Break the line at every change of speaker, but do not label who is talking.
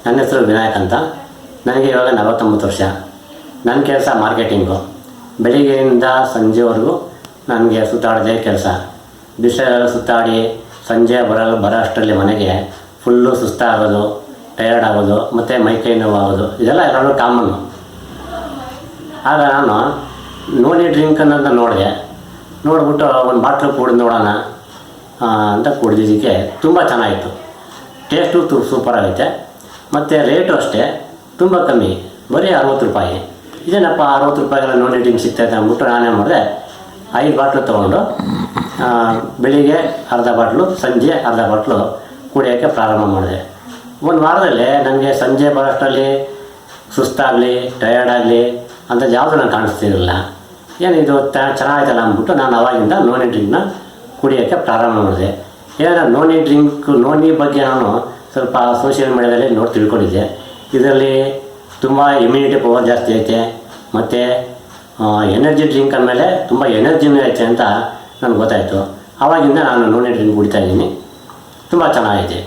ನನ್ನ ಹೆಸರು ವಿನಾಯಕ್ ಅಂತ. ನನಗೆ ಇವಾಗ 49 ವರ್ಷ. ನನ್ನ ಕೆಲಸ ಮಾರ್ಕೆಟಿಂಗು. ಬೆಳಿಗ್ಗೆಯಿಂದ ಸಂಜೆವರೆಗೂ ನನಗೆ ಸುತ್ತಾಡೋದೇ ಕೆಲಸ. ಬಿಸಿಲೆಲ್ಲ ಸುತ್ತಾಡಿ ಸಂಜೆ ಬರೋ ಅಷ್ಟರಲ್ಲಿ ಮನೆಗೆ ಫುಲ್ಲು ಸುಸ್ತಾಗೋದು, ಟಯರ್ಡ್ ಆಗೋದು, ಮತ್ತು ಮೈಕೈ ನೋವಾಗೋದು, ಇದೆಲ್ಲ ಎಲ್ಲರೂ ಕಾಮನ್ನು. ಆಗ ನಾನು ನೋಡಿ ಡ್ರಿಂಕ್ ಅನ್ನೋದನ್ನ ನೋಡಿಬಿಟ್ಟು ಒಂದು ಬಾಟ್ಲು ಕುಡಿದು ನೋಡೋಣ ಅಂತ ಕುಡಿದಿದ್ದಕ್ಕೆ ತುಂಬ ಚೆನ್ನಾಗಿತ್ತು. ಟೇಸ್ಟು ಸೂಪರಾಗೈತೆ. ಮತ್ತು ರೇಟು ಅಷ್ಟೇ ತುಂಬ ಕಮ್ಮಿ, ಬರೀ 60 ರೂಪಾಯಿ. ಇದೇನಪ್ಪ 60 ರೂಪಾಯಿಗೆಲ್ಲ ನೋಡಿ ಡ್ರಿಂಕ್ ಸಿಗ್ತಾಯಿದೆ ಅಂದ್ಬಿಟ್ಟು ನಾನೇ ಮಾಡಿದೆ. 5 ಬಾಟ್ಲು ತೊಗೊಂಡು ಬೆಳಿಗ್ಗೆ ಅರ್ಧ ಬಾಟ್ಲು, ಸಂಜೆ ಅರ್ಧ ಬಾಟ್ಲು ಕುಡಿಯೋಕ್ಕೆ ಪ್ರಾರಂಭ ಮಾಡಿದೆ. ಒಂದು ವಾರದಲ್ಲಿ ನನಗೆ ಸಂಜೆ ಬರೋಷ್ಟರಲ್ಲಿ ಸುಸ್ತಾಗಲಿ, ಟಯರ್ಡ್ ಆಗಲಿ ಅಂತ ಯಾವುದು ನನಗೆ ಕಾಣಿಸ್ತಿರಲಿಲ್ಲ. ಏನಿದು ಚೆನ್ನಾಗಿತ್ತಲ್ಲ ಅಂದ್ಬಿಟ್ಟು ನಾನು ಅವಾಗಿಂದ ನೋನಿ ಡ್ರಿಂಕ್ನ ಕುಡಿಯೋಕ್ಕೆ ಪ್ರಾರಂಭ ಮಾಡಿದೆ. ಏನಾರ ನೋನಿ ಬಗ್ಗೆ ನಾನು ಸ್ವಲ್ಪ ಸೋಷಿಯಲ್ ಮೀಡಿಯಾದಲ್ಲಿ ನೋಡಿ ತಿಳ್ಕೊಂಡಿದ್ದೆ. ಇದರಲ್ಲಿ ತುಂಬ ಇಮ್ಯುನಿಟಿ ಪವರ್ ಜಾಸ್ತಿ ಐತೆ, ಮತ್ತು ಎನರ್ಜಿ ಡ್ರಿಂಕ್ ಅಂದಮೇಲೆ ತುಂಬ ಎನರ್ಜಿನೂ ಐತೆ ಅಂತ ನನಗೆ ಗೊತ್ತಾಯಿತು. ಆವಾಗಿಂದ ನಾನು ನೋನಿ ಡ್ರಿಂಕ್ ಕುಡಿತಾಯಿದ್ದೀನಿ. ತುಂಬ ಚೆನ್ನಾಗೈತೆ.